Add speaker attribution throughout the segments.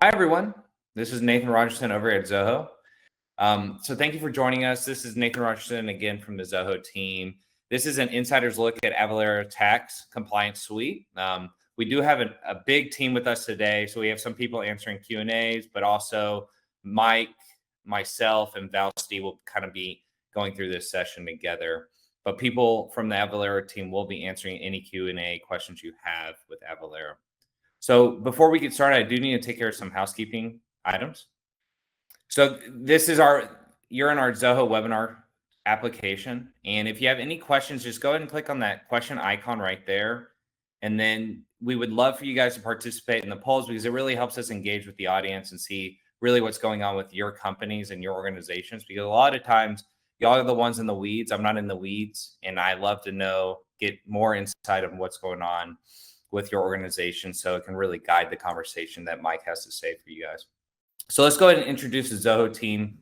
Speaker 1: Hi, everyone. This is Nathan Rogerson over at Zoho. So thank you for joining us. This is Nathan Rogerson again from the Zoho team. This is an insider's look at Avalara Tax Compliance Suite. We do have a big team with us today. So we have some people answering Q&As, but also Mike, myself, and Val Steve will kind of be going through this session together. But people from the Avalara team will be answering any Q&A questions you have with Avalara. So before we get started, I do need to take care of some housekeeping items. So you're in our Zoho webinar application. And if you have any questions, just go ahead and click on that question icon right there. And then we would love for you guys to participate in the polls because it really helps us engage with the audience and see really what's going on with your companies and your organizations. Because a lot of times y'all are the ones in the weeds. I'm not in the weeds. And I love to get more insight of what's going on with your organization so it can really guide the conversation that Mike has to say for you guys. So let's go ahead and introduce the Zoho team.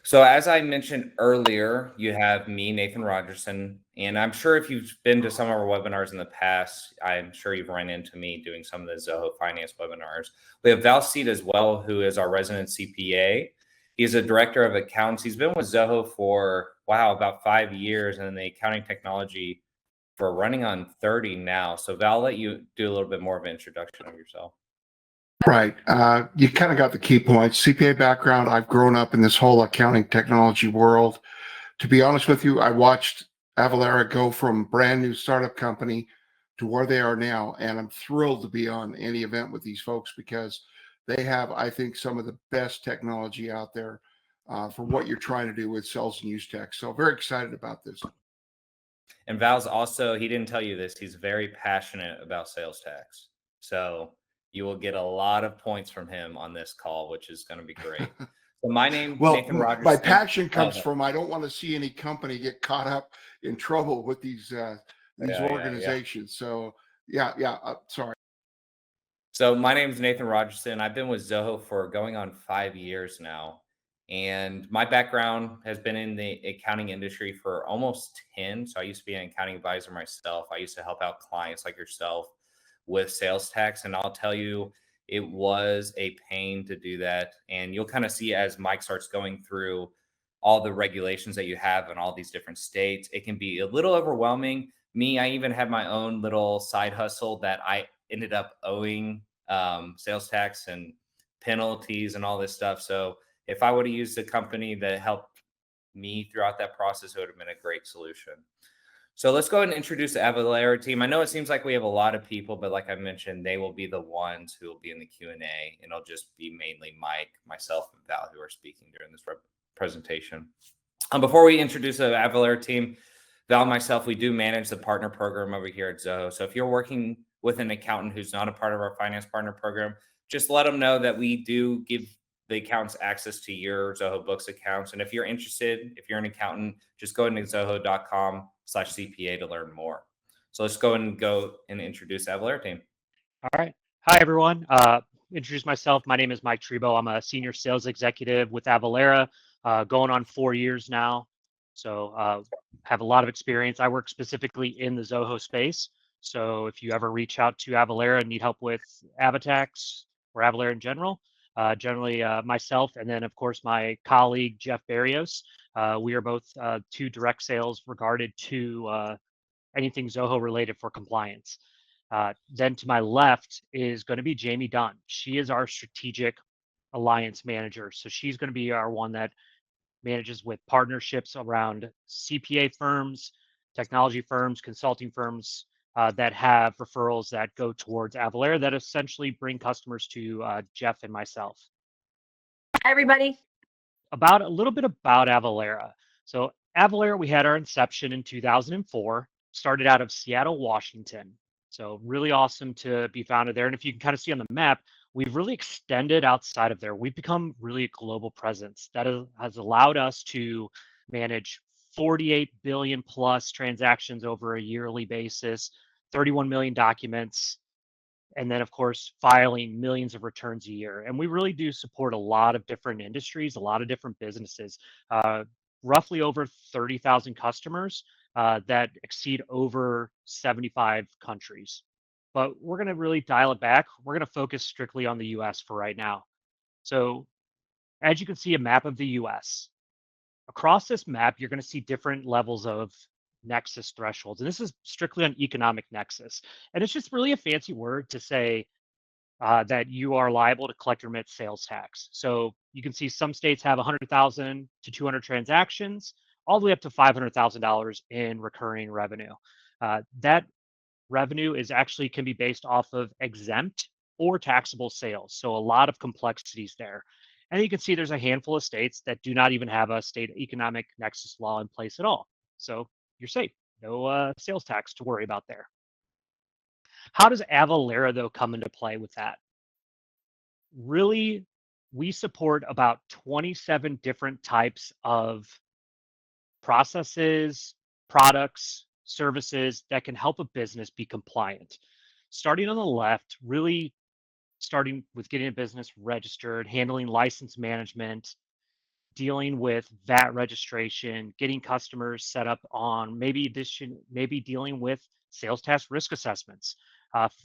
Speaker 1: So as I mentioned earlier, you have me, Nathan Rogerson, and I'm sure if you've been to some of our webinars in the past, I'm sure you've run into me doing some of the Zoho finance webinars. We have Val Seed as well, who is our resident CPA. He's a director of accounts. He's been with Zoho for, about 5 years, and in the accounting technology for running on 30 now. So Val, I'll let you do a little bit more of an introduction of yourself.
Speaker 2: Right. You kind of got the key points. CPA background. I've grown up in this whole accounting technology world. To be honest with you, I watched Avalara go from brand new startup company to where they are now. And I'm thrilled to be on any event with these folks because they have, I think, some of the best technology out there for what you're trying to do with sales and use tech. So very excited about this.
Speaker 1: And Val's also, he didn't tell you this, he's very passionate about sales tax. So you will get a lot of points from him on this call, which is going to be great. So my name, Nathan Rogerson.
Speaker 2: My passion comes from I don't want to see any company get caught up in trouble with these organizations. So sorry.
Speaker 1: So my name is Nathan Rogerson. I've been with Zoho for going on 5 years now. And my background has been in the accounting industry for almost 10. So I used to be an accounting advisor myself. I used to help out clients like yourself with sales tax. And I'll tell you, it was a pain to do that. And you'll kind of see as Mike starts going through all the regulations that you have in all these different states, it can be a little overwhelming. Me, I even had my own little side hustle that I ended up owing sales tax and penalties and all this stuff. So if I would have used a company that helped me throughout that process, it would have been a great solution. So let's go ahead and introduce the Avalara team. I know it seems like we have a lot of people, but like I mentioned, they will be the ones who will be in the Q&A, and it'll just be mainly Mike, myself, and Val who are speaking during this presentation. Before we introduce the Avalara team, Val and myself, we do manage the partner program over here at Zoho. So if you're working with an accountant who's not a part of our finance partner program, just let them know that we do give the accountants access to your Zoho Books accounts. And if you're interested, if you're an accountant, just go into zoho.com/CPA to learn more. So let's go and introduce the Avalara team.
Speaker 3: All right. Hi, everyone. Introduce myself. My name is Mike Trebo. I'm a senior sales executive with Avalara, going on 4 years now. So have a lot of experience. I work specifically in the Zoho space. So if you ever reach out to Avalara and need help with Avatax or Avalara in general, generally myself and then, of course, my colleague, Jeff Barrios, we are both two direct sales regarded to anything Zoho related for compliance. Then to my left is going to be Jamie Dunn. She is our strategic alliance manager. So she's going to be our one that manages with partnerships around CPA firms, technology firms, consulting firms that have referrals that go towards Avalara that essentially bring customers to Jeff and myself.
Speaker 4: Hi, everybody.
Speaker 3: A little bit about Avalara. So Avalara, we had our inception in 2004, started out of Seattle, Washington. So really awesome to be founded there. And if you can kind of see on the map, we've really extended outside of there. We've become really a global presence that has allowed us to manage 48 billion plus transactions over a yearly basis, 31 million documents, and then of course filing millions of returns a year. And we really do support a lot of different industries, a lot of different businesses, roughly over 30,000 customers that exceed over 75 countries. but we're going to really dial it back. We're going to focus strictly on the US for right now. So as you can see, a map of the US. Across this map, you're going to see different levels of Nexus thresholds. And this is strictly on economic Nexus. And it's just really a fancy word to say that you are liable to collect or remit sales tax. So you can see some states have 100,000 to 200 transactions, all the way up to $500,000 in recurring revenue. That revenue is actually can be based off of exempt or taxable sales. So a lot of complexities there. And you can see there's a handful of states that do not even have a state economic nexus law in place at all. So you're safe. No sales tax to worry about there. How does Avalara, though, come into play with that? Really, we support about 27 different types of processes, products, services that can help a business be compliant. Starting on the left, really starting with getting a business registered, handling license management, dealing with VAT registration, getting customers set up on maybe dealing with sales tax risk assessments,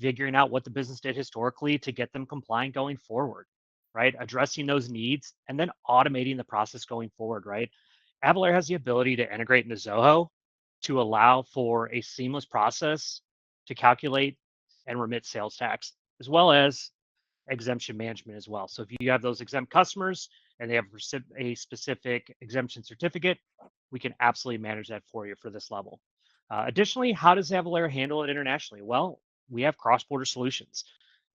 Speaker 3: figuring out what the business did historically to get them compliant going forward, right? Addressing those needs and then automating the process going forward, right? Avalara has the ability to integrate into Zoho to allow for a seamless process to calculate and remit sales tax, as well as exemption management as well. So if you have those exempt customers and they have a specific exemption certificate, we can absolutely manage that for you for this level. Additionally, how does Avalara handle it internationally? Well, we have cross-border solutions.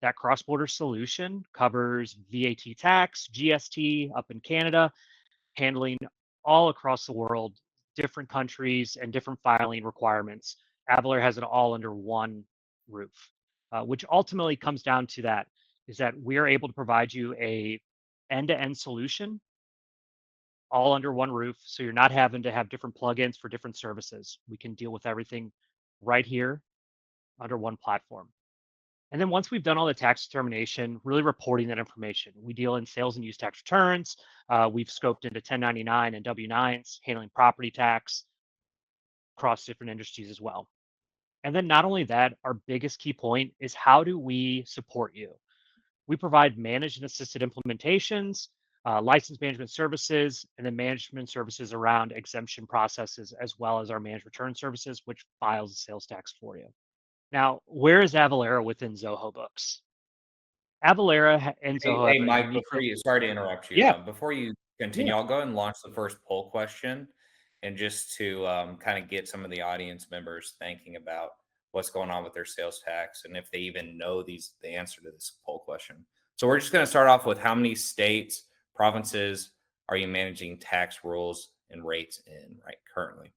Speaker 3: That cross-border solution covers VAT tax, GST up in Canada, handling all across the world, different countries and different filing requirements. Avalara has it all under one roof, which ultimately comes down to that is that we are able to provide you a end-to-end solution all under one roof. So you're not having to have different plugins for different services. We can deal with everything right here under one platform. And then once we've done all the tax determination, really reporting that information, we deal in sales and use tax returns. We've scoped into 1099 and W-9s, handling property tax across different industries as well. And then not only that, our biggest key point is how do we support you? We provide managed and assisted implementations, license management services, and then management services around exemption processes, as well as our managed return services, which files the sales tax for you. Now, where is Avalara within Zoho Books? Avalara and Zoho
Speaker 1: Hey,
Speaker 3: have a
Speaker 1: Mike,
Speaker 3: unique.
Speaker 1: sorry to interrupt you.
Speaker 3: Yeah.
Speaker 1: Before you continue, I'll go ahead and launch the first poll question, and just to kind of get some of the audience members thinking about what's going on with their sales tax and if they even know the answer to this poll question. So we're just going to start off with how many states, provinces are you managing tax rules and rates in right currently?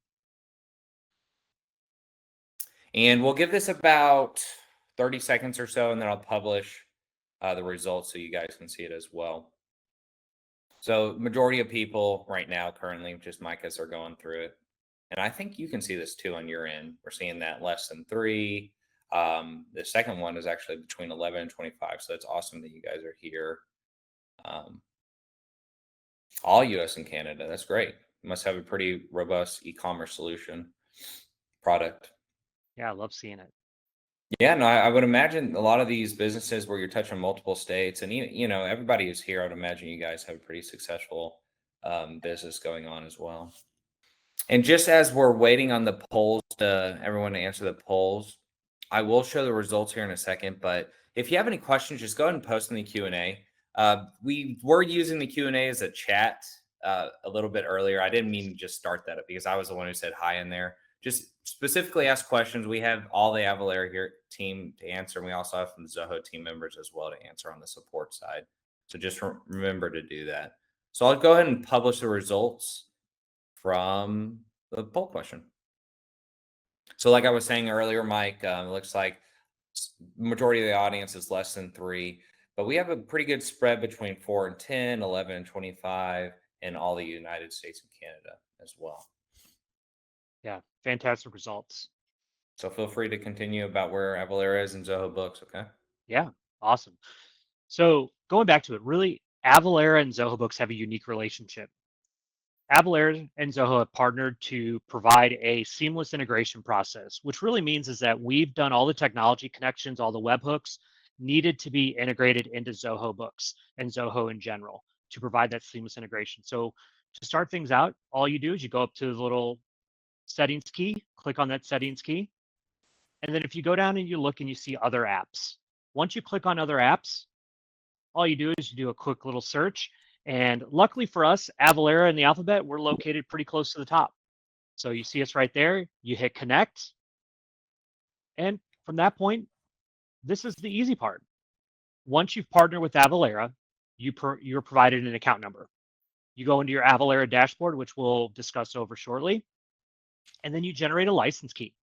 Speaker 1: And we'll give this about 30 seconds or so, and then I'll publish the results so you guys can see it as well. So majority of people right now currently, just Micahs are going through it. And I think you can see this too on your end. We're seeing that less than 3. The second one is actually between 11 and 25. So it's awesome that you guys are here. All US and Canada. That's great. You must have a pretty robust e-commerce solution product.
Speaker 3: Yeah, I love seeing it.
Speaker 1: Yeah, no, I would imagine a lot of these businesses where you're touching multiple states, and everybody who's here, I would imagine you guys have a pretty successful business going on as well. And just as we're waiting on the polls everyone to answer the polls, I will show the results here in a second. But if you have any questions, just go ahead and post in the Q&A. We were using the Q&A as a chat a little bit earlier. I didn't mean to just start that up because I was the one who said hi in there. Just specifically ask questions. We have all the Avalara here team to answer. And we also have some Zoho team members as well to answer on the support side. So just remember to do that. So I'll go ahead and publish the results from the poll question. So like I was saying earlier, Mike, it looks like majority of the audience is less than 3, but we have a pretty good spread between 4 and 10, 11 and 25, and all the United States and Canada as well.
Speaker 3: Yeah, fantastic results.
Speaker 1: So feel free to continue about where Avalara is in Zoho Books, okay?
Speaker 3: Yeah, awesome. So going back to it, really, Avalara and Zoho Books have a unique relationship. Avalara and Zoho have partnered to provide a seamless integration process, which really means is that we've done all the technology connections, all the webhooks needed to be integrated into Zoho Books and Zoho in general to provide that seamless integration. So to start things out, all you do is you go up to the little settings key, click on that settings key. And then if you go down and you look and you see other apps, once you click on other apps, all you do is you do a quick little search. And luckily for us, Avalara and the alphabet, we're located pretty close to the top. So you see us right there, you hit connect. And from that point, this is the easy part. Once you've partnered with Avalara, you're provided an account number. You go into your Avalara dashboard, which we'll discuss over shortly, and then you generate a license key.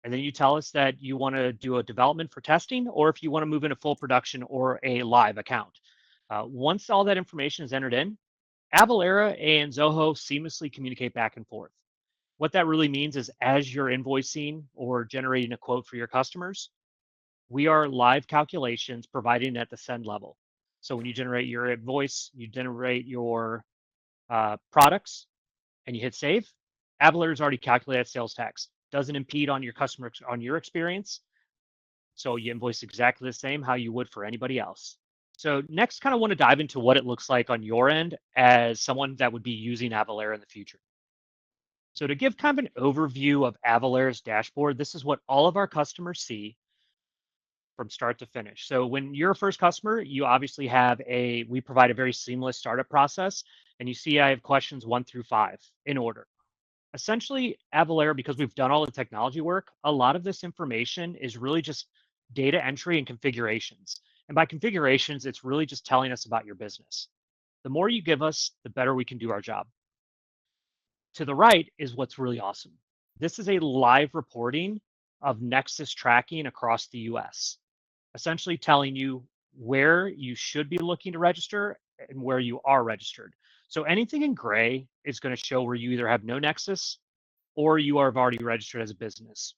Speaker 3: And then you tell us that you want to do a development for testing, or if you want to move into full production or a live account. Once all that information is entered in, Avalara and Zoho seamlessly communicate back and forth. What that really means is as you're invoicing or generating a quote for your customers, we are live calculations providing at the send level. So when you generate your invoice, you generate your products, and you hit save, Avalara is already calculated sales tax. Doesn't impede on your customer, on your experience. So you invoice exactly the same how you would for anybody else. So next, kind of want to dive into what it looks like on your end as someone that would be using Avalara in the future. So to give kind of an overview of Avalara's dashboard, this is what all of our customers see from start to finish. So when you're a first customer, you obviously have we provide a very seamless startup process. And you see I have questions 1 through 5 in order. Essentially, Avalara, because we've done all the technology work, a lot of this information is really just data entry and configurations. And by configurations, it's really just telling us about your business. The more you give us, the better we can do our job. To the right is what's really awesome. This is a live reporting of Nexus tracking across the US, essentially telling you where you should be looking to register and where you are registered. So anything in gray is going to show where you either have no Nexus or you are already registered as a business.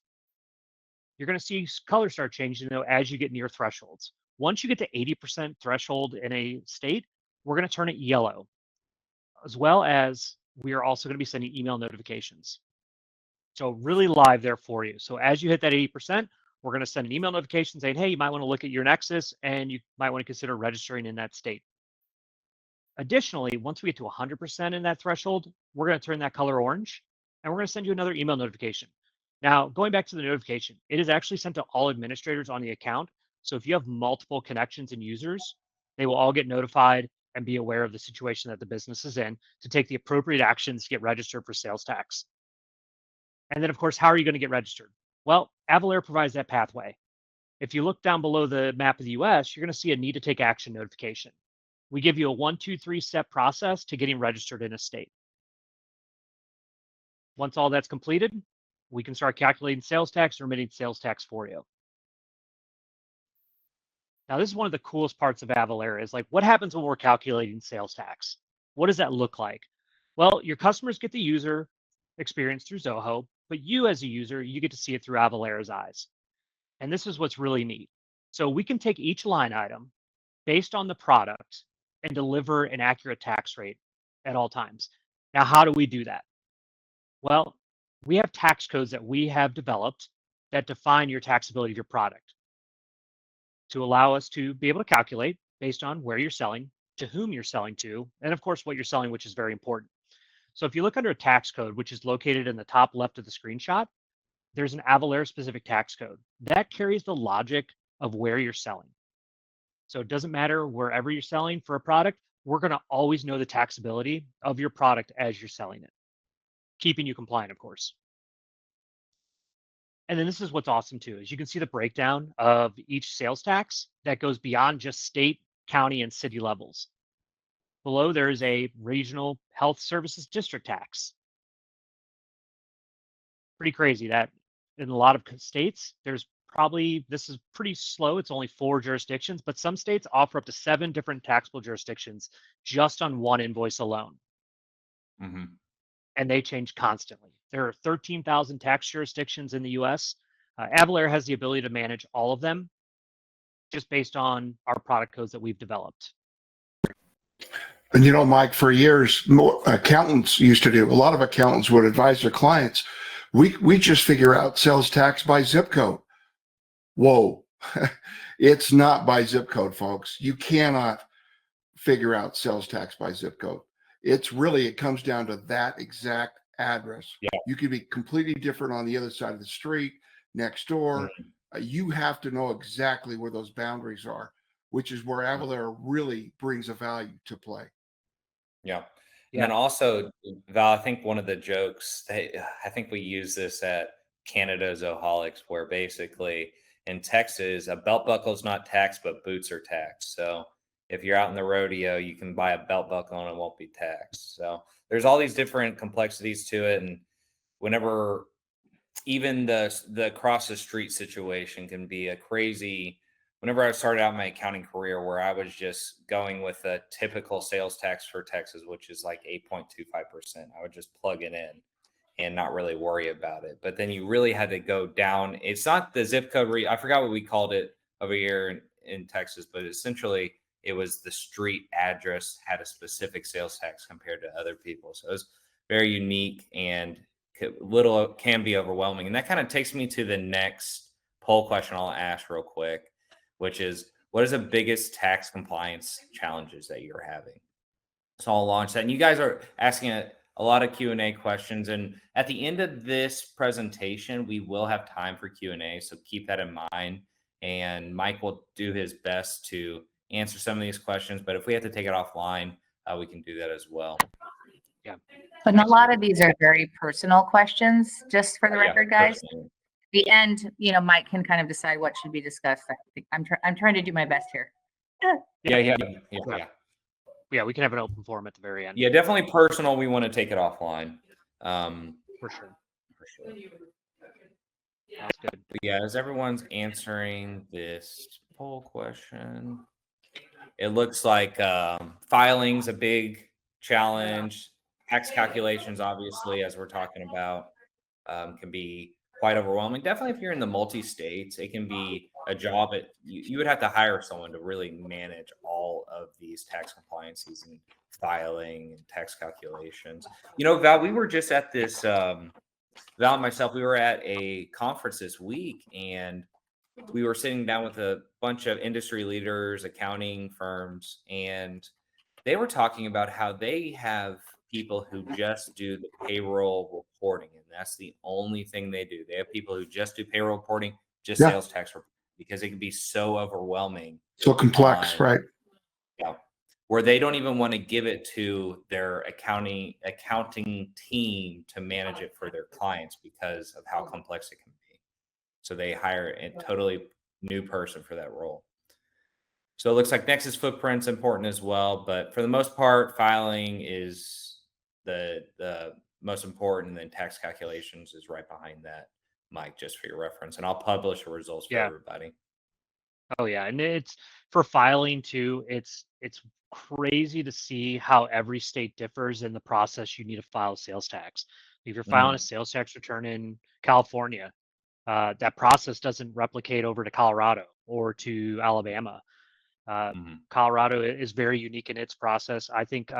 Speaker 3: You're going to see colors start changing though as you get near thresholds. Once you get to 80% threshold in a state, we're going to turn it yellow, as well as we are also going to be sending email notifications. So really live there for you. So as you hit that 80%, we're going to send an email notification saying, hey, you might want to look at your Nexus and you might want to consider registering in that state. Additionally, once we get to 100% in that threshold, we're going to turn that color orange and we're going to send you another email notification. Now, going back to the notification, it is actually sent to all administrators on the account. So if you have multiple connections and users, they will all get notified and be aware of the situation that the business is in to take the appropriate actions to get registered for sales tax. And then, of course, how are you going to get registered? Well, Avalara provides that pathway. If you look down below the map of the US, you're going to see a need to take action notification. We give you a 1, 2, 3 step process to getting registered in a state. Once all that's completed, we can start calculating sales tax or remitting sales tax for you. Now, this is one of the coolest parts of Avalara is like, what happens when we're calculating sales tax? What does that look like? Well, your customers get the user experience through Zoho, but you as a user, you get to see it through Avalara's eyes. And this is what's really neat. So we can take each line item based on the product and deliver an accurate tax rate at all times. Now, how do we do that? Well, we have tax codes that we have developed that define your taxability of your product to allow us to be able to calculate based on where you're selling, to whom you're selling to, and of course, what you're selling, which is very important. So if you look under a tax code, which is located in the top left of the screenshot, there's an Avalara specific tax code that carries the logic of where you're selling. So it doesn't matter wherever you're selling for a product, we're going to always know the taxability of your product as you're selling it, keeping you compliant, of course. And then this is what's awesome too, is you can see the breakdown of each sales tax that goes beyond just state, county, and city levels. Below, there is a regional health services district tax. Pretty crazy that in a lot of states, there's probably, this is pretty slow. It's only 4 jurisdictions, but some states offer up to 7 different taxable jurisdictions just on one invoice alone.
Speaker 1: Mm-hmm.
Speaker 3: And they change constantly. There are 13,000 tax jurisdictions in the US. Avalara has the ability to manage all of them just based on our product codes that we've developed.
Speaker 2: And Mike, for years, accountants used to do. A lot of accountants would advise their clients. We just figure out sales tax by zip code. Whoa, it's not by zip code, folks. You cannot figure out sales tax by zip code. It comes down to that exact address.
Speaker 1: Yeah.
Speaker 2: You could be completely different on the other side of the street, next door. You have to know exactly where those boundaries are, which is where Avalara really brings a value to play.
Speaker 1: Yeah. And
Speaker 3: Yeah.
Speaker 1: then also, Val, I think one of the jokes, I think we use this at Canada Zoholics, where basically in Texas, a belt buckle is not taxed, but boots are taxed. So if you're out in the rodeo, you can buy a belt buckle and it won't be taxed. So there's all these different complexities to it. And whenever even the cross the street situation can be a crazy. Whenever I started out my accounting career, where I was just going with a typical sales tax for Texas, which is like 8.25%, I would just plug it in and not really worry about it. But then you really had to go down. It's not the zip code. I forgot what we called it over here in Texas, but essentially it was the street address had a specific sales tax compared to other people. So it was very unique and little can be overwhelming. And that kind of takes me to the next poll question I'll ask real quick, which is, what is the biggest tax compliance challenges that you're having? So I'll launch that. And you guys are asking a lot of Q&A questions. And at the end of this presentation, we will have time for Q&A. So keep that in mind. And Mike will do his best to answer some of these questions. But if we have to take it offline, we can do that as well.
Speaker 3: Yeah.
Speaker 4: But a lot of these are very personal questions, just for the record, guys.
Speaker 1: Personally.
Speaker 4: The end, Mike can kind of decide what should be discussed. I'm trying to do my best here.
Speaker 1: Yeah.
Speaker 3: Yeah, we can have an open forum at the very end.
Speaker 1: Yeah, definitely personal. We want to take it offline.
Speaker 3: For sure. That's good.
Speaker 1: But yeah, as everyone's answering this poll question, it looks like filing's a big challenge. Tax calculations, obviously, as we're talking about, can be quite overwhelming. Definitely if you're in the multi-states, it can be a job. You would have to hire someone to really manage all of these tax compliances and filing and tax calculations. Val, we were just at this, Val and myself, we were at a conference this week, and we were sitting down with a bunch of industry leaders, accounting firms, and they were talking about how they have people who just do the payroll reporting, and that's the only thing they do. They have people who just do payroll reporting, just sales tax reporting, because it can be so overwhelming.
Speaker 2: So complex, right?
Speaker 1: Yeah, where they don't even want to give it to their accounting team to manage it for their clients because of how complex it can be. So they hire a totally new person for that role. So it looks like Nexus footprint's important as well, but for the most part, filing is the most important, and then tax calculations is right behind that, Mike, just for your reference. And I'll publish the results for everybody.
Speaker 3: Oh yeah, and it's for filing too. It's crazy to see how every state differs in the process you need to file sales tax. If you're filing a sales tax return in California, that process doesn't replicate over to Colorado or to Alabama. Colorado is very unique in its process. I think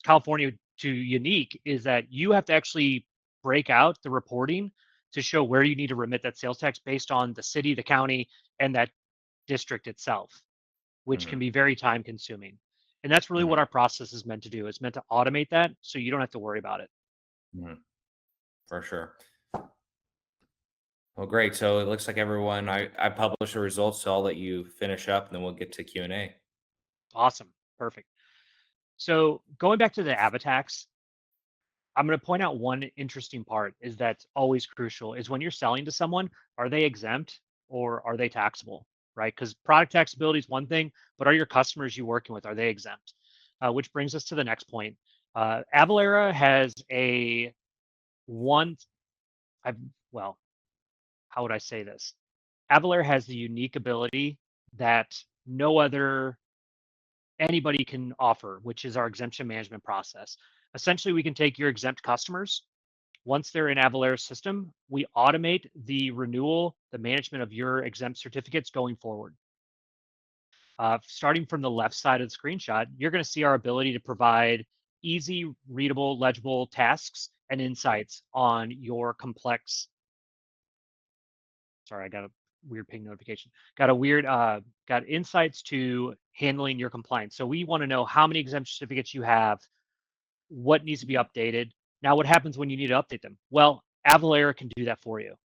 Speaker 3: California to unique is that you have to actually break out the reporting to show where you need to remit that sales tax based on the city, the county, and that district itself, which can be very time consuming. And that's really what our process is meant to do. It's meant to automate that so you don't have to worry about it.
Speaker 1: For sure. Well, great. So it looks like everyone, I published the results, so I'll let you finish up and then we'll get to Q&A.
Speaker 3: Awesome. Perfect. So going back to the AvaTax, I'm going to point out one interesting part is that's always crucial is when you're selling to someone, are they exempt or are they taxable, right? Because product taxability is one thing, but are your customers you're working with, are they exempt? Which brings us to the next point. Avalara has how would I say this? Avalara has the unique ability that no other anybody can offer, which is our exemption management process. Essentially, we can take your exempt customers. Once they're in Avalara's system, we automate the renewal, the management of your exempt certificates going forward. Starting from the left side of the screenshot, you're going to see our ability to provide easy, readable, legible tasks and insights on your complex. Sorry, I got a weird ping notification. Got insights to handling your compliance. So we want to know how many exemption certificates you have, what needs to be updated. Now, what happens when you need to update them? Well, Avalara can do that for you.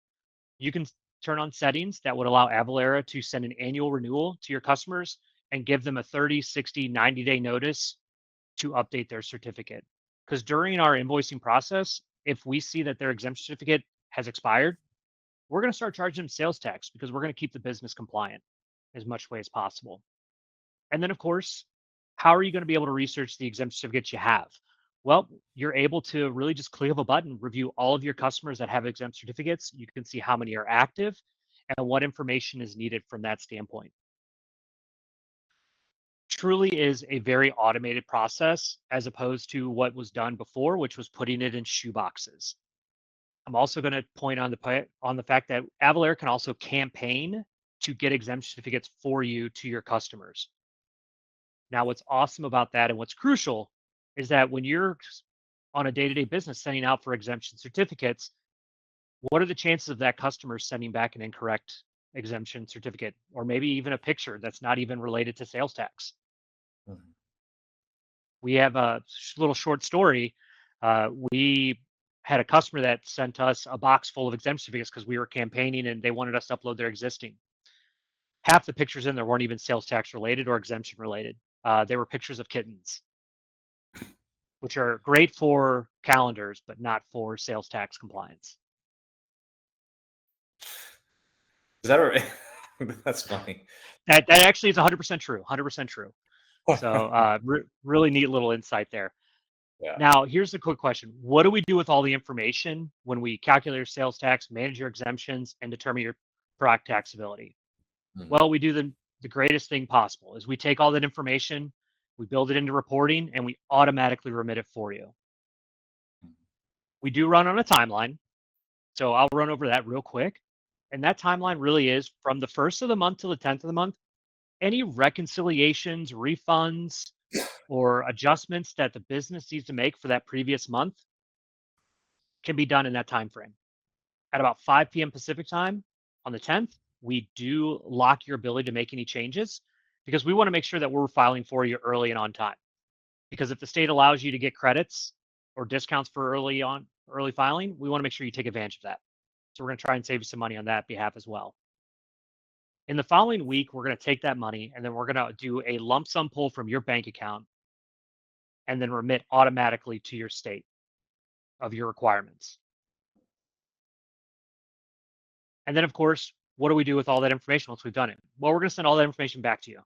Speaker 3: You can turn on settings that would allow Avalara to send an annual renewal to your customers and give them a 30, 60, 90-day notice to update their certificate. Because during our invoicing process, if we see that their exemption certificate has expired, we're going to start charging them sales tax because we're going to keep the business compliant as much way as possible. And then, of course, how are you going to be able to research the exemption certificates you have? Well, you're able to really just click of a button, review all of your customers that have exempt certificates. You can see how many are active and what information is needed from that standpoint. Truly is a very automated process as opposed to what was done before, which was putting it in shoeboxes. I'm also going to point on the fact that Avalara can also campaign to get exemption certificates for you to your customers. Now, what's awesome about that and what's crucial is that when you're on a day-to-day business sending out for exemption certificates, what are the chances of that customer sending back an incorrect exemption certificate or maybe even a picture that's not even related to sales tax?
Speaker 1: Mhm.
Speaker 3: We have a little short story. We had a customer that sent us a box full of exemption certificates because we were campaigning and they wanted us to upload their existing. Half the pictures in there weren't even sales tax related or exemption related. They were pictures of kittens, which are great for calendars, but not for sales tax compliance.
Speaker 1: Is that right? That's funny.
Speaker 3: That actually is 100% true. 100% true. So really neat little insight there.
Speaker 1: Yeah.
Speaker 3: Now, here's the quick question. What do we do with all the information when we calculate your sales tax, manage your exemptions, and determine your product taxability?
Speaker 1: Mhm.
Speaker 3: Well, we do the greatest thing possible is we take all that information, we build it into reporting, and we automatically remit it for you. We do run on a timeline. So I'll run over that real quick. And that timeline really is from the 1st of the month to the 10th of the month. Any reconciliations, refunds, or adjustments that the business needs to make for that previous month can be done in that time frame. At about 5 p.m. Pacific time on the 10th, we do lock your ability to make any changes because we want to make sure that we're filing for you early and on time. Because if the state allows you to get credits or discounts for early filing, we want to make sure you take advantage of that. So we're going to try and save you some money on that behalf as well. In the following week, we're going to take that money and then we're going to do a lump sum pull from your bank account and then remit automatically to your state of your requirements. And then, of course, what do we do with all that information once we've done it? Well, we're going to send all that information back to you.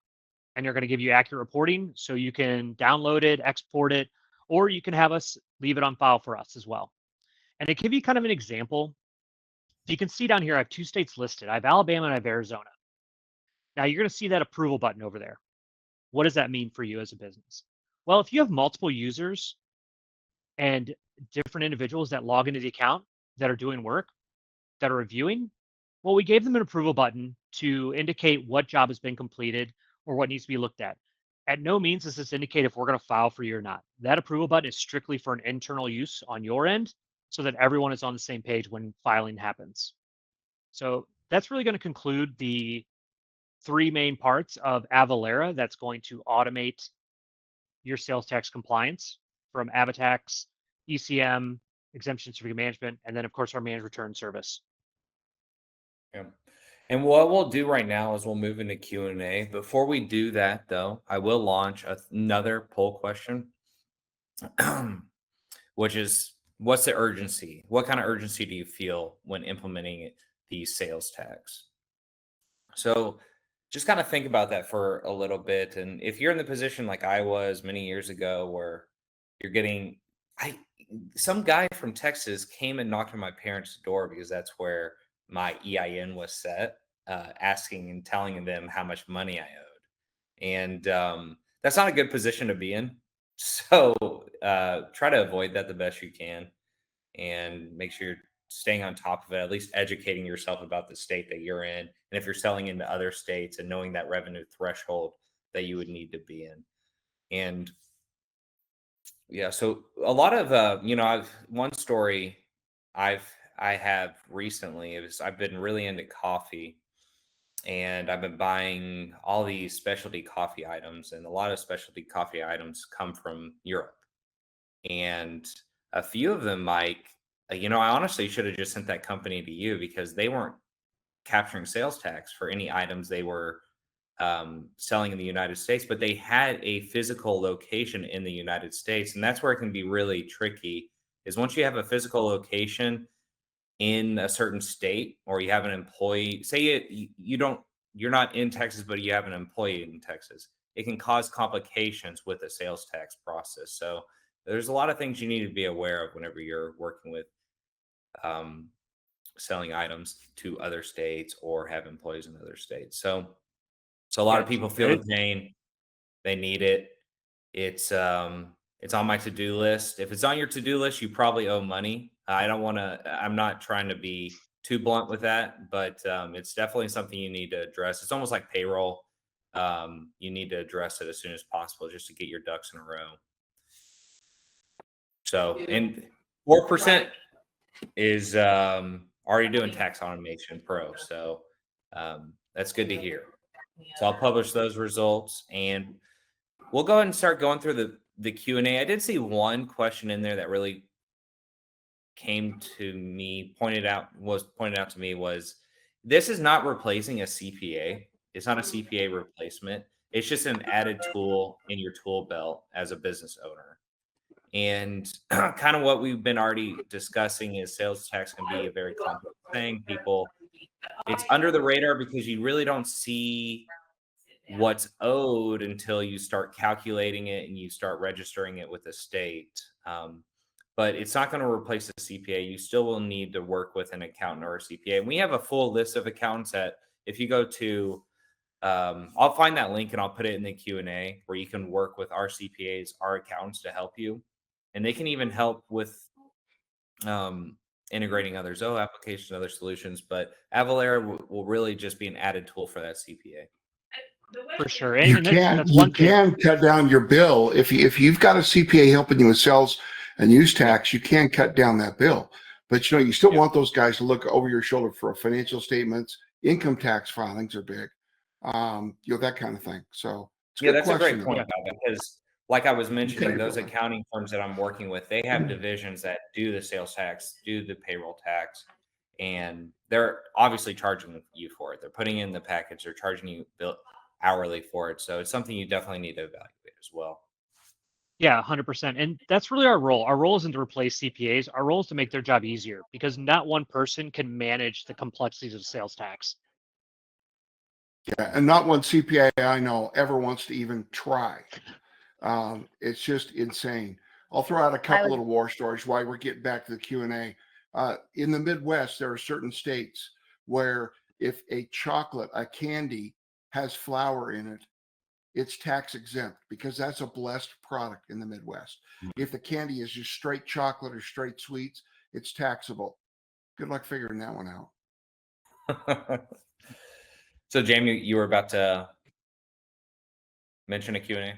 Speaker 3: And you're going to give you accurate reporting so you can download it, export it, or you can have us leave it on file for us as well. And to give you kind of an example, you can see down here, I have 2 states listed. I have Alabama and I have Arizona. Now you're going to see that approval button over there. What does that mean for you as a business? Well, if you have multiple users and different individuals that log into the account that are doing work, that are reviewing, well, we gave them an approval button to indicate what job has been completed or what needs to be looked at. At no means does this indicate if we're going to file for you or not. That approval button is strictly for an internal use on your end so that everyone is on the same page when filing happens. So that's really going to conclude the 3 main parts of Avalara that's going to automate your sales tax compliance from Avatax, ECM, exemption certificate management, and then of course our managed return service.
Speaker 1: Yeah. And what we'll do right now is we'll move into Q&A. Before we do that, though, I will launch another poll question, which is, what's the urgency? What kind of urgency do you feel when implementing the sales tax? So just kind of think about that for a little bit. And if you're in the position like I was many years ago, where you're getting, some guy from Texas came and knocked on my parents' door because that's where my EIN was set, asking and telling them how much money I owed. And that's not a good position to be in. So try to avoid that the best you can and make sure you're staying on top of it, at least educating yourself about the state that you're in. And if you're selling into other states and knowing that revenue threshold that you would need to be in. And yeah, so a lot of one story I have recently is I've been really into coffee, and I've been buying all these specialty coffee items, and a lot of specialty coffee items come from Europe. And a few of them, Mike, I honestly should have just sent that company to you because they weren't capturing sales tax for any items they were selling in the United States, but they had a physical location in the United States. And that's where it can be really tricky is once you have a physical location in a certain state, or you have an employee, say you're not in Texas, but you have an employee in Texas, it can cause complications with the sales tax process. So there's a lot of things you need to be aware of whenever you're working with selling items to other states or have employees in other states. So a lot of people feel the pain. They need it. It's on my to-do list. If it's on your to-do list, you probably owe money. I'm not trying to be too blunt with that, but it's definitely something you need to address. It's almost like payroll. You need to address it as soon as possible just to get your ducks in a row. So, and 4% is already doing Tax Automation Pro. So that's good to hear. So I'll publish those results, and we'll go ahead and start going through the Q&A. I did see one question in there that really pointed out to me was, this is not replacing a CPA. It's not a CPA replacement. It's just an added tool in your tool belt as a business owner. And kind of what we've been already discussing is sales tax can be a very complex thing. It's under the radar because you really don't see what's owed until you start calculating it and you start registering it with the state. But it's not going to replace the CPA. You still will need to work with an accountant or a CPA. And we have a full list of accountants that if you go to, I'll find that link and I'll put it in the Q&A where you can work with our CPAs, our accountants to help you. And they can even help with integrating other Zoho applications, other solutions. But Avalara will really just be an added tool for that CPA.
Speaker 3: For sure.
Speaker 2: You
Speaker 3: And
Speaker 2: can cut down your bill if you've got a CPA helping you with sales and use tax. You can cut down that bill, but you still want those guys to look over your shoulder for financial statements. Income tax filings are big, that kind of thing. So
Speaker 1: that's a great point about that, because like I was mentioning, those accounting firms that I'm working with, they have divisions that do the sales tax, do the payroll tax, and they're obviously charging you for it. They're putting in the package, they're charging you hourly for it. So it's something you definitely need to evaluate as well.
Speaker 3: Yeah, 100%. And that's really our role. Our role isn't to replace CPAs. Our role is to make their job easier, because not one person can manage the complexities of sales tax.
Speaker 2: Yeah, and not one CPA I know ever wants to even try. It's just insane. I'll throw out a couple little war stories while we're getting back to the Q&A. In the Midwest, there are certain states where if a candy has flour in it, it's tax exempt because that's a blessed product in the Midwest. If the candy is just straight chocolate or straight sweets, it's taxable. Good luck figuring that one out.
Speaker 1: So Jamie, you were about to mention a Q&A?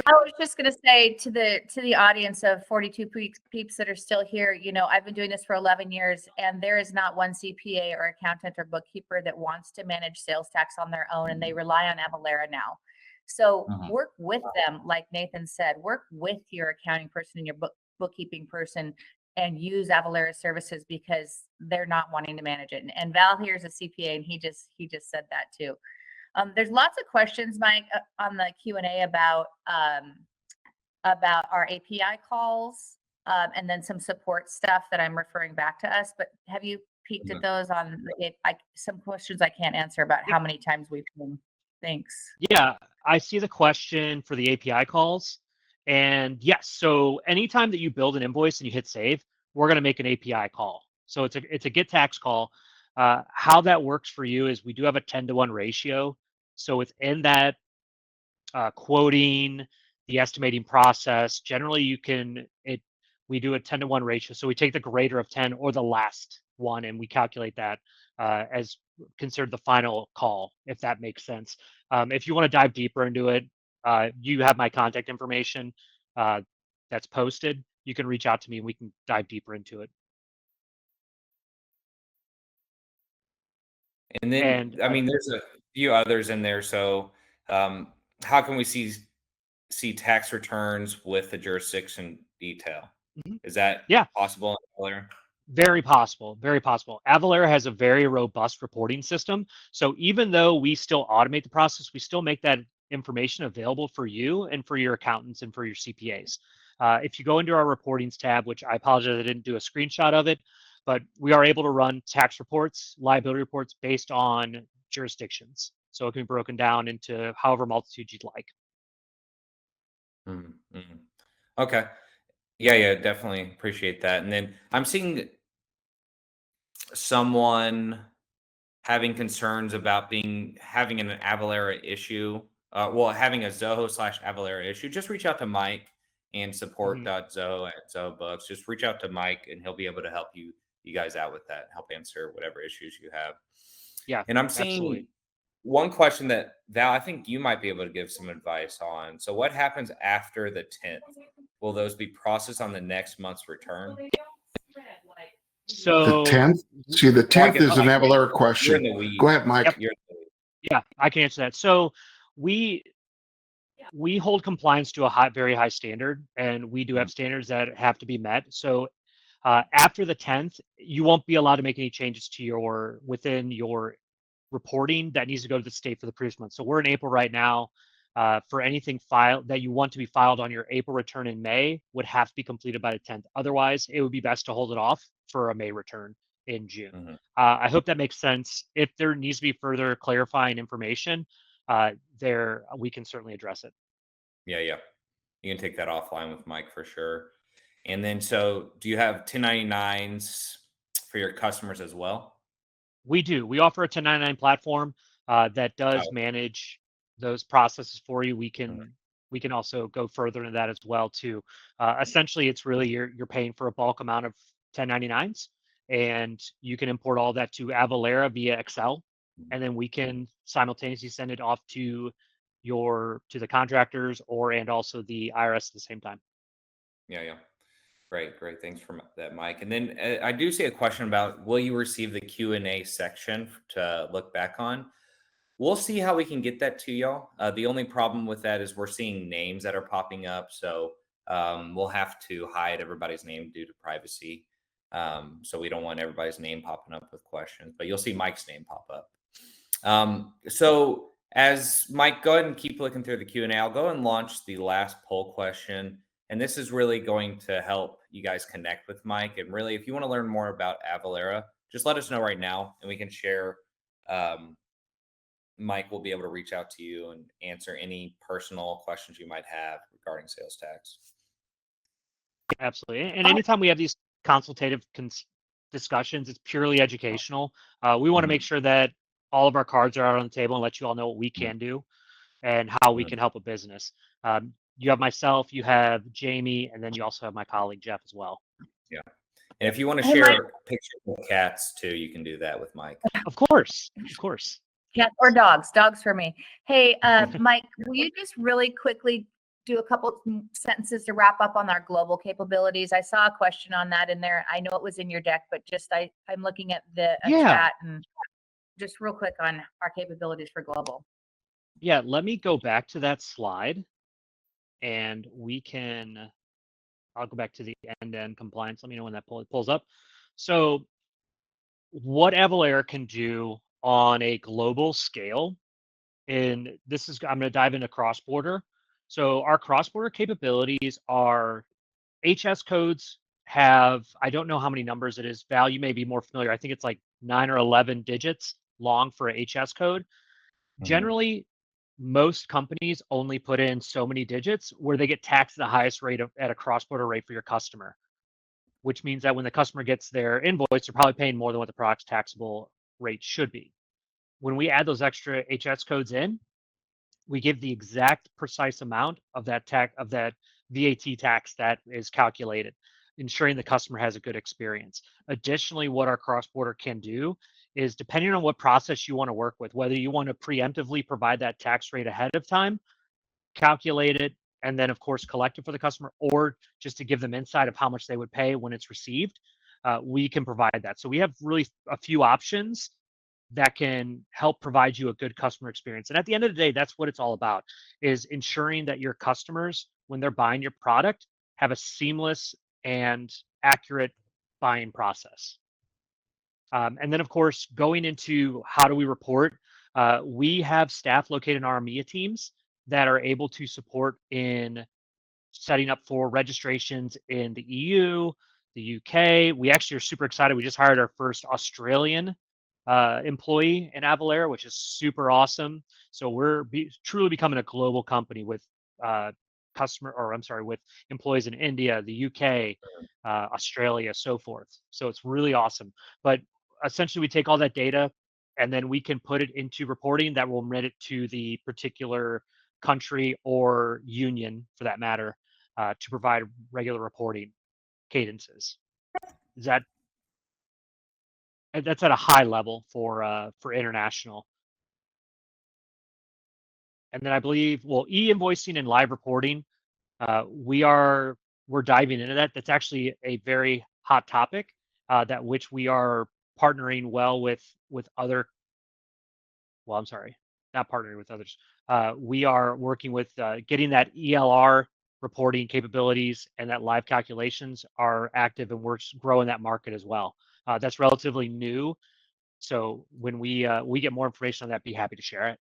Speaker 4: I was just going to say to the audience of 42 peeps that are still here, I've been doing this for 11 years, and there is not one CPA or accountant or bookkeeper that wants to manage sales tax on their own, and they rely on Avalara now. So work with them, like Nathan said, work with your accounting person and your bookkeeping person, and use Avalara services because they're not wanting to manage it. And Val here is a CPA, and he just said that too. There's lots of questions, Mike, on the Q&A about our API calls, and then some support stuff that I'm referring back to us. But have you peeked at those on some questions I can't answer about how many times we've been? Thanks.
Speaker 3: Yeah, I see the question for the API calls. And yes, so anytime that you build an invoice and you hit save, we're going to make an API call. So it's a get tax call. How that works for you is we do have a 10-to-1 ratio. So within that quoting, the estimating process, generally we do a 10-to-1 ratio. So we take the greater of 10 or the last one, and we calculate that as considered the final call, if that makes sense. If you want to dive deeper into it, You have my contact information that's posted. You can reach out to me and we can dive deeper into it.
Speaker 1: And then,
Speaker 3: And
Speaker 1: I mean, there's a few others in there. So, how can we see tax returns with the jurisdiction detail?
Speaker 3: Mhm.
Speaker 1: Is that
Speaker 3: Yeah.
Speaker 1: possible in Avalara?
Speaker 3: Very possible. Very possible. Avalara has a very robust reporting system. So even though we still automate the process, we still make that information available for you and for your accountants and for your CPAs. If you go into our reportings tab, which I apologize, I didn't do a screenshot of it, but we are able to run tax reports, liability reports based on jurisdictions. So it can be broken down into however multitude you'd like.
Speaker 1: Okay. Yeah, definitely appreciate that. And then I'm seeing someone having concerns about having an Avalara issue. Having a Zoho/Avalara issue. Just reach out to Mike and
Speaker 3: Mhm.
Speaker 1: support.zoho at Zoho Books. Just reach out to Mike and he'll be able to help you guys out with that, help answer whatever issues you have.
Speaker 3: Yeah,
Speaker 1: And I'm
Speaker 3: absolutely.
Speaker 1: seeing one question that Val, I think you might be able to give some advice on. So what happens after the 10th? Will those be processed on the next month's return?
Speaker 2: The
Speaker 3: So
Speaker 2: 10th? See, the
Speaker 1: Well, I
Speaker 2: 10th
Speaker 1: guess
Speaker 2: is an
Speaker 1: Mike,
Speaker 2: Avalara
Speaker 1: you're in
Speaker 2: question.
Speaker 1: the weeds.
Speaker 2: Go ahead, Mike.
Speaker 3: Yep.
Speaker 1: You're in the weeds.
Speaker 3: Yeah, I can answer that. So we hold compliance to a very high standard, and we do have standards that have to be met. So after the 10th, you won't be allowed to make any changes to within your reporting that needs to go to the state for the previous month. So we're in April right now. For anything filed that you want to be filed on your April return in May would have to be completed by the 10th. Otherwise, it would be best to hold it off for a May return in June.
Speaker 1: Mhm.
Speaker 3: I hope that makes sense. If there needs to be further clarifying information, we can certainly address it.
Speaker 1: Yeah. You can take that offline with Mike for sure. And then, so do you have 1099s for your customers as well?
Speaker 3: We do. We offer a 1099 platform that does
Speaker 1: Oh,
Speaker 3: manage those processes for you.
Speaker 1: mhm.
Speaker 3: We can also go further into that as well too. Essentially, it's really you're paying for a bulk amount of 1099s, and you can import all that to Avalara via Excel, and then we can simultaneously send it off to the contractors and also the IRS at the same time.
Speaker 1: Yeah. Great. Thanks for that, Mike. And then I do see a question about, will you receive the Q&A section to look back on? We'll see how we can get that to y'all. The only problem with that is we're seeing names that are popping up. So we'll have to hide everybody's name due to privacy. So we don't want everybody's name popping up with questions, but you'll see Mike's name pop up. So as Mike, go ahead and keep looking through the Q&A. I'll go and launch the last poll question. And this is really going to help you guys connect with Mike. And really, if you want to learn more about Avalara, just let us know right now and we can share. Mike will be able to reach out to you and answer any personal questions you might have regarding sales tax.
Speaker 3: Absolutely. And anytime we have these consultative discussions, it's purely educational. We want to make sure that all of our cards are out on the table and let you all know what we can do and how we can help a business. You have myself, you have Jamie, and then you also have my colleague Jeff as well.
Speaker 1: Yeah. And if you want to
Speaker 4: Hey,
Speaker 1: share
Speaker 4: Mike.
Speaker 1: pictures of cats too, you can do that with Mike.
Speaker 3: Of course.
Speaker 4: Yeah, or dogs for me. Hey, Mike, will you just really quickly do a couple sentences to wrap up on our global capabilities? I saw a question on that in there. I know it was in your deck, but I'm looking at the chat and just real quick on our capabilities for global.
Speaker 3: Yeah, let me go back to that slide and I'll go back to the end-to-end compliance. Let me know when that pulls up. So what Avalara can do on a global scale, and I'm going to dive into cross-border. So our cross-border capabilities are HS codes I don't know how many numbers it is. Val, you may be more familiar. I think it's like 9 or 11 digits long for a HS code. Generally, most companies only put in so many digits where they get taxed at the highest rate at a cross-border rate for your customer, which means that when the customer gets their invoice, they're probably paying more than what the product's taxable rate should be. When we add those extra HS codes in, we give the exact precise amount of that VAT tax that is calculated, ensuring the customer has a good experience. Additionally, what our cross-border can do is, depending on what process you want to work with, whether you want to preemptively provide that tax rate ahead of time, calculate it, and then of course collect it for the customer, or just to give them insight of how much they would pay when it's received, we can provide that. So we have really a few options that can help provide you a good customer experience. And at the end of the day, that's what it's all about, is ensuring that your customers, when they're buying your product, have a seamless and accurate buying process. And then, of course, going into how do we report, we have staff located in our EMEA teams that are able to support in setting up for registrations in the EU, the UK. We actually are super excited. We just hired our first Australian employee in Avalara, which is super awesome. So we're truly becoming a global company with with employees in India, the UK, Australia, so forth. So it's really awesome. But essentially, we take all that data and then we can put it into reporting that will remit it to the particular country or union, for that matter, to provide regular reporting cadences. Is that's at a high level for international. And then I believe, well, e-invoicing and live reporting, we're diving into that. That's actually a very hot topic that which we are partnering well with other. Well, I'm sorry, not partnering with others. We are working with getting that ELR reporting capabilities, and that live calculations are active, and we're growing that market as well. That's relatively new. So when we get more information on that, be happy to share it.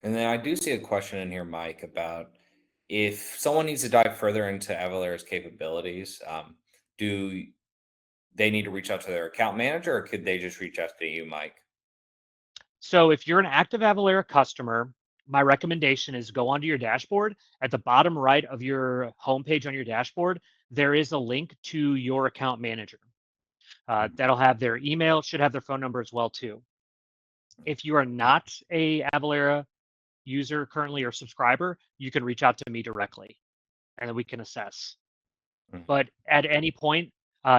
Speaker 1: And then I do see a question in here, Mike, about if someone needs to dive further into Avalara's capabilities, do they need to reach out to their account manager, or could they just reach out to you, Mike?
Speaker 3: So if you're an active Avalara customer, my recommendation is go onto your dashboard. At the bottom right of your homepage on your dashboard, there is a link to your account manager. That'll have their email, should have their phone number as well too. If you are not a Avalara user currently or subscriber, you can reach out to me directly, and then we can assess.
Speaker 1: Mhm.
Speaker 3: But at any point,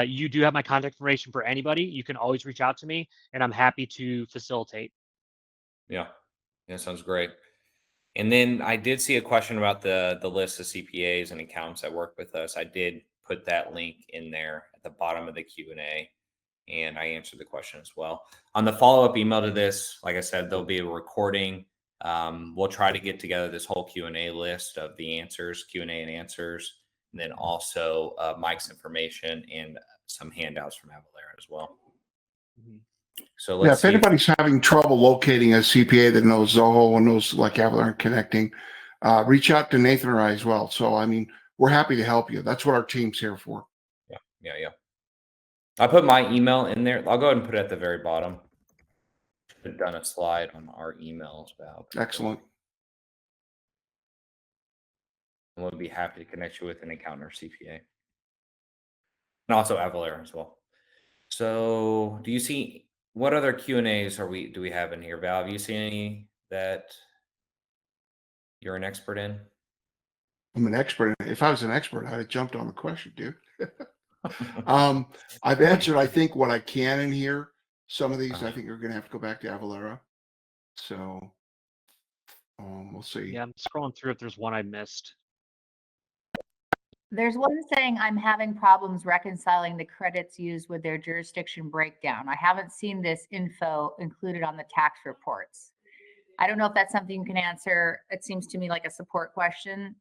Speaker 3: you do have my contact information for anybody. You can always reach out to me, and I'm happy to facilitate.
Speaker 1: Yeah, that sounds great. And then I did see a question about the list of CPAs and accountants that work with us. I did put that link in there at the bottom of the Q&A, and I answered the question as well. On the follow-up email to this, like I said, there'll be a recording. We'll try to get together this whole Q&A list of the answers, Q&A and answers, and then also Mike's information and some handouts from Avalara as well.
Speaker 3: Mhm.
Speaker 1: So
Speaker 2: Yeah,
Speaker 1: let's
Speaker 2: if
Speaker 1: see.
Speaker 2: anybody's having trouble locating a CPA that knows Zoho and knows like Avalara and connecting, reach out to Nathan or I as well. So, I mean, we're happy to help you. That's what our team's here for.
Speaker 1: Yeah. I put my email in there. I'll go ahead and put it at the very bottom. I've done a slide on our emails about.
Speaker 2: Excellent.
Speaker 1: And we'll be happy to connect you with an accountant or CPA. And also Avalara as well. So do you see what other Q&As do we have in here, Val? Have you seen any that you're an expert in?
Speaker 2: I'm an expert. If I was an expert, I'd have jumped on the question, dude. I've answered, I think, what I can in here. Some of these, I think, are going to have to go back to Avalara. So we'll see.
Speaker 3: Yeah, I'm scrolling through if there's one I missed.
Speaker 4: There's one saying I'm having problems reconciling the credits used with their jurisdiction breakdown. I haven't seen this info included on the tax reports. I don't know if that's something you can answer. It seems to me like a support question.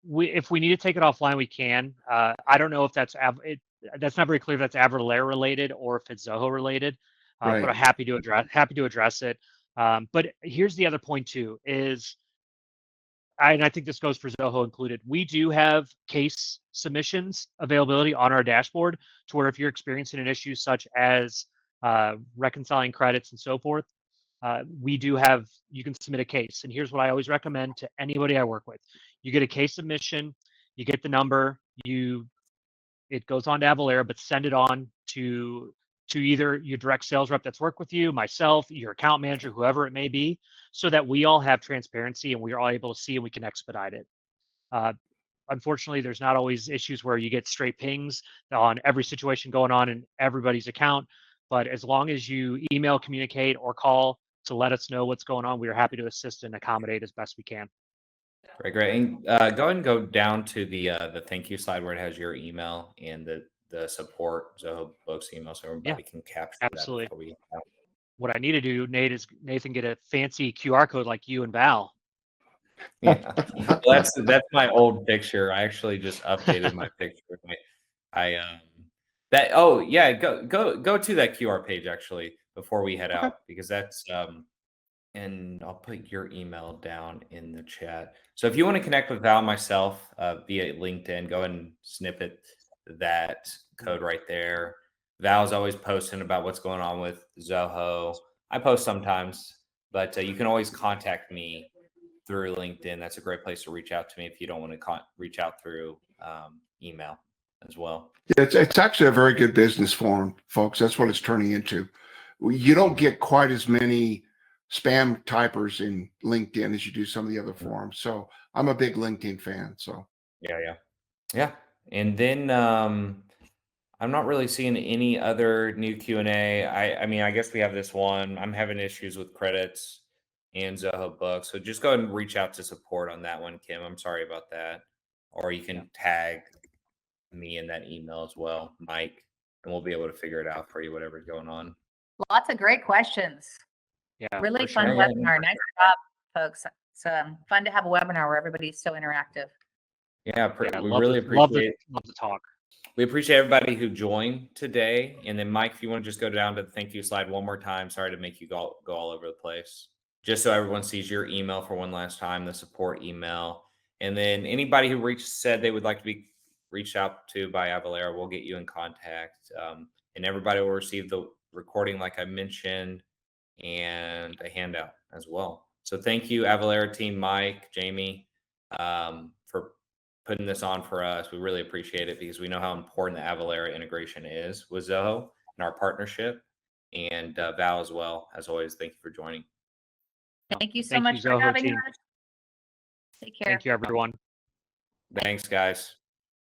Speaker 3: If we need to take it offline, we can. I don't know if that's not very clear if that's Avalara related or if it's Zoho related.
Speaker 2: Right.
Speaker 3: But I'm happy to address it. But here's the other point too: is and I think this goes for Zoho included. We do have case submissions availability on our dashboard to where if you're experiencing an issue such as reconciling credits and so forth, you can submit a case. And here's what I always recommend to anybody I work with. You get a case submission, you get the number, it goes on to Avalara, but send it on to either your direct sales rep that's worked with you, myself, your account manager, whoever it may be, so that we all have transparency and we are all able to see and we can expedite it. Unfortunately, there's not always issues where you get straight pings on every situation going on in everybody's account. But as long as you email, communicate, or call to let us know what's going on, we are happy to assist and accommodate as best we can.
Speaker 1: Great, great. And go ahead and go down to the thank you slide where it has your email and the support Zoho Books email, so everybody can capture that
Speaker 3: Absolutely.
Speaker 1: before we.
Speaker 3: What I need to do, Nate, is Nathan get a fancy QR code like you and Val.
Speaker 1: Yeah, well, that's my old picture. I actually just updated my picture. That oh yeah, go to that QR page actually before we head out, because that's and I'll put your email down in the chat. So if you want to connect with Val and myself via LinkedIn, go and snippet that code right there. Val's always posting about what's going on with Zoho. I post sometimes, but you can always contact me through LinkedIn. That's a great place to reach out to me if you don't want to reach out through email as well.
Speaker 2: It's actually a very good business forum, folks. That's what it's turning into. You don't get quite as many spam typers in LinkedIn as you do some of the other forums. So I'm a big LinkedIn fan. So
Speaker 1: Yeah. And then I'm not really seeing any other new Q&A. I mean, I guess we have this one. I'm having issues with credits and Zoho Books. So just go ahead and reach out to support on that one, Kim. I'm sorry about that. Or you can tag me in that email as well, Mike, and we'll be able to figure it out for you, whatever's going on.
Speaker 4: Lots of great questions.
Speaker 3: Yeah,
Speaker 4: Really
Speaker 3: for
Speaker 4: fun
Speaker 3: sure.
Speaker 4: webinar. Nice job, folks. It's fun to have a webinar where everybody's so interactive.
Speaker 1: Yeah,
Speaker 3: Yeah,
Speaker 1: we
Speaker 3: love
Speaker 1: really
Speaker 3: to- love
Speaker 1: appreciate
Speaker 3: to- love to talk.
Speaker 1: We appreciate everybody who joined today. And then Mike, if you want to just go down to the thank you slide one more time. Sorry to make you go all over the place. Just so everyone sees your email for one last time, the support email. And then anybody who said they would like to be reached out to by Avalara, we'll get you in contact. And everybody will receive the recording like I mentioned, and a handout as well. So thank you, Avalara team, Mike, Jamie, for putting this on for us. We really appreciate it because we know how important the Avalara integration is with Zoho and our partnership. And Val as well. As always, thank you for joining.
Speaker 4: Thank you so
Speaker 3: Thank you,
Speaker 4: much for
Speaker 3: Zoho
Speaker 4: having
Speaker 3: team.
Speaker 4: us. Take care.
Speaker 3: Thank you, everyone.
Speaker 1: Thanks, guys.